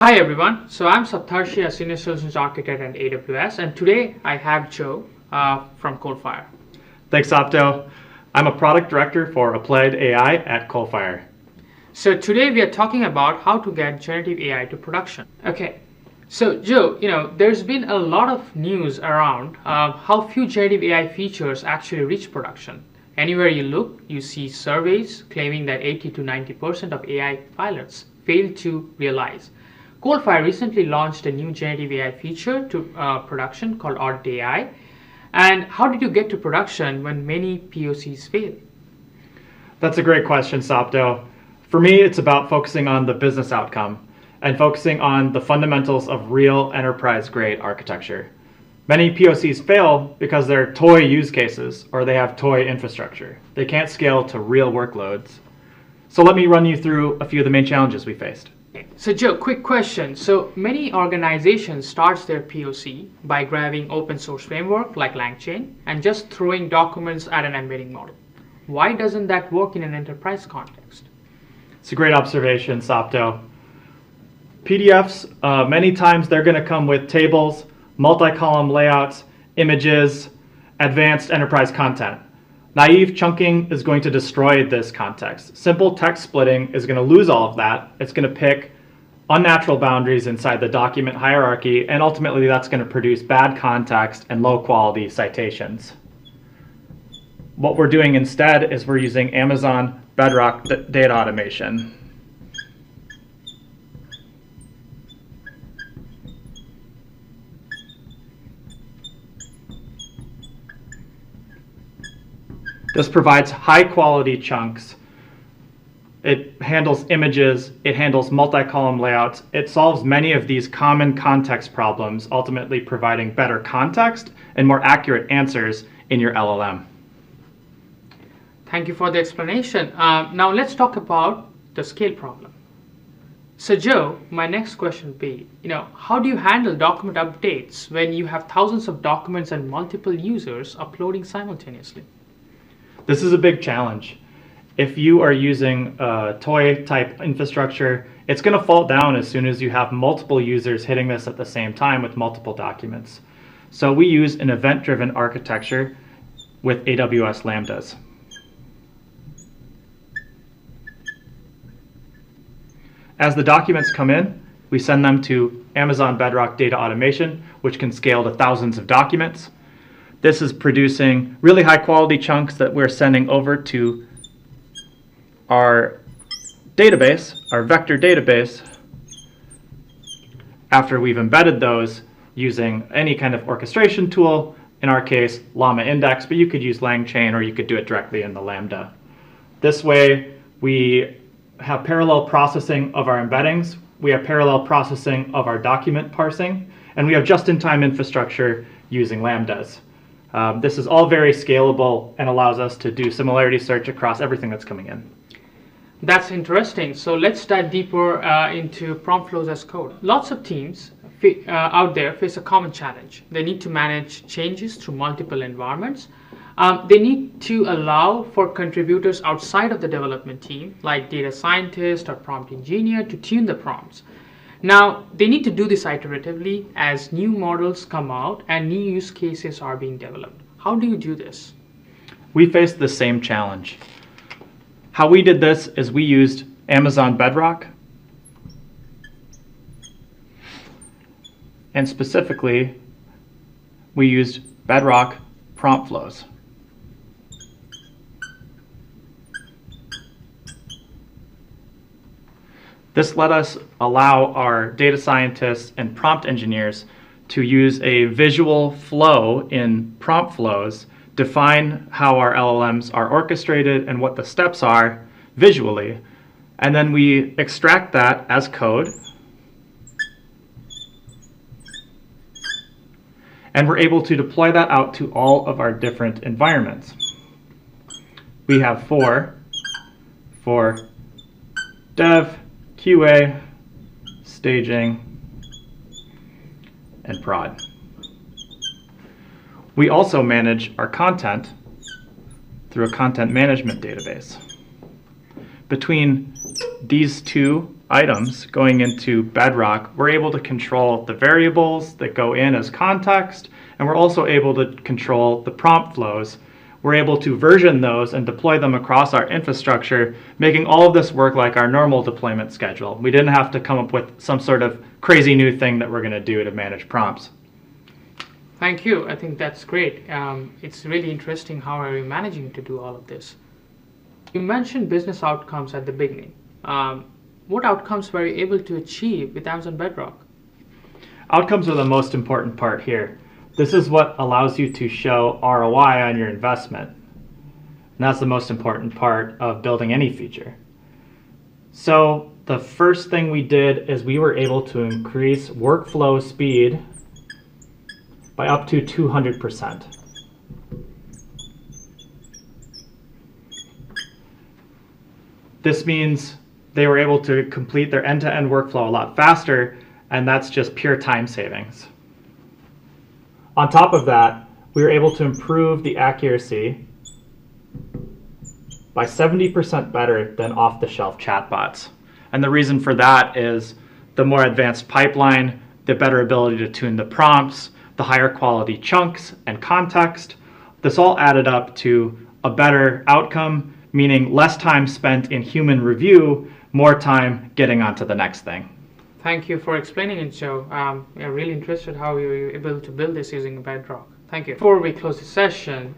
Hi everyone, so I'm Saptarshi, a Senior Solutions Architect at AWS, and today I have Joe from Coalfire. Thanks, Opto. I'm a Product Director for Applied AI at Coalfire. So today we are talking about how to get generative AI to production. Okay, so Joe, there's been a lot of news around how few generative AI features actually reach production. Anywhere you look, you see surveys claiming that 80 to 90% of AI pilots fail to realize. Coalfire recently launched a new generative AI feature to production called Audit AI. And how did you get to production when many POCs fail? That's a great question, Sapto. For me, it's about focusing on the business outcome and focusing on the fundamentals of real enterprise-grade architecture. Many POCs fail because they're toy use cases or they have toy infrastructure. They can't scale to real workloads. So let me run you through a few of the main challenges we faced. So Joe, quick question. So many organizations start their POC by grabbing open source framework like LangChain and just throwing documents at an embedding model. Why doesn't that work in an enterprise context? It's a great observation, Sapto. PDFs, many times they're going to come with tables, multi-column layouts, images, advanced enterprise content. Naive chunking is going to destroy this context. Simple text splitting is going to lose all of that. It's going to pick unnatural boundaries inside the document hierarchy, and ultimately that's going to produce bad context and low quality citations. What we're doing instead is we're using Amazon Bedrock data automation. This provides high quality chunks. It handles images, it handles multi-column layouts. It solves many of these common context problems, ultimately providing better context and more accurate answers in your LLM. Thank you for the explanation. Now let's talk about the scale problem. So Joe, my next question would be, how do you handle document updates when you have thousands of documents and multiple users uploading simultaneously? This is a big challenge. If you are using a toy type infrastructure, it's going to fall down as soon as you have multiple users hitting this at the same time with multiple documents. So we use an event-driven architecture with AWS Lambdas. As the documents come in, we send them to Amazon Bedrock Data Automation, which can scale to thousands of documents. This is producing really high quality chunks that we're sending over to our database, our vector database, after we've embedded those using any kind of orchestration tool, in our case, Llama Index, but you could use LangChain or you could do it directly in the Lambda. This way, we have parallel processing of our embeddings, we have parallel processing of our document parsing, and we have just-in-time infrastructure using Lambdas. This is all very scalable and allows us to do similarity search across everything that's coming in. That's interesting. So let's dive deeper into prompt flows as code. Lots of teams out there face a common challenge. They need to manage changes through multiple environments. They need to allow for contributors outside of the development team, like data scientists or prompt engineer, to tune the prompts. Now, they need to do this iteratively as new models come out and new use cases are being developed. How do you do this? We faced the same challenge. How we did this is we used Amazon Bedrock, and specifically, we used Bedrock prompt flows. This let us allow our data scientists and prompt engineers to use a visual flow in prompt flows, define how our LLMs are orchestrated and what the steps are visually, and then we extract that as code, and we're able to deploy that out to all of our different environments. We have four for dev, QA, staging, and prod. We also manage our content through a content management database. Between these two items going into Bedrock, we're able to control the variables that go in as context, and we're also able to control the prompt flows. We're able to version those and deploy them across our infrastructure, making all of this work like our normal deployment schedule. We didn't have to come up with some sort of crazy new thing that we're going to do to manage prompts. Thank you. I think that's great. It's really interesting how are you managing to do all of this. You mentioned business outcomes at the beginning. What outcomes were you able to achieve with Amazon Bedrock? Outcomes are the most important part here. This is what allows you to show ROI on your investment. And that's the most important part of building any feature. So the first thing we did is we were able to increase workflow speed by up to 200%. This means they were able to complete their end-to-end workflow a lot faster, and that's just pure time savings. On top of that, we were able to improve the accuracy by 70% better than off-the-shelf chatbots. And the reason for that is the more advanced pipeline, the better ability to tune the prompts, the higher quality chunks and context. This all added up to a better outcome, meaning less time spent in human review, more time getting on to the next thing. Thank you for explaining it, Joe. I'm really interested how you were able to build this using Bedrock. Thank you. Before we close the session,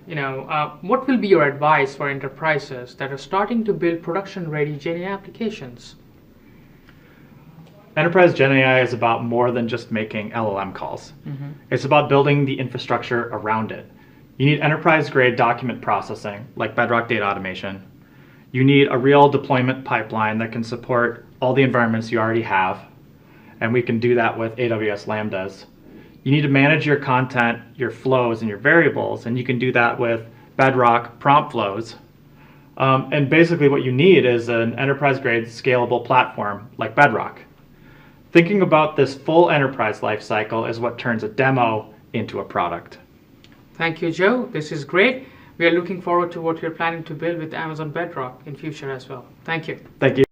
what will be your advice for enterprises that are starting to build production-ready GenAI applications? Enterprise GenAI is about more than just making LLM calls. It's about building the infrastructure around it. You need enterprise-grade document processing, like Bedrock Data Automation. You need a real deployment pipeline that can support all the environments you already have, and we can do that with AWS Lambdas. You need to manage your content, your flows, and your variables, and you can do that with Bedrock prompt flows. And basically what you need is an enterprise-grade scalable platform like Bedrock. Thinking about this full enterprise lifecycle is what turns a demo into a product. Thank you, Joe. This is great. We are looking forward to what you're planning to build with Amazon Bedrock in future as well. Thank you. Thank you.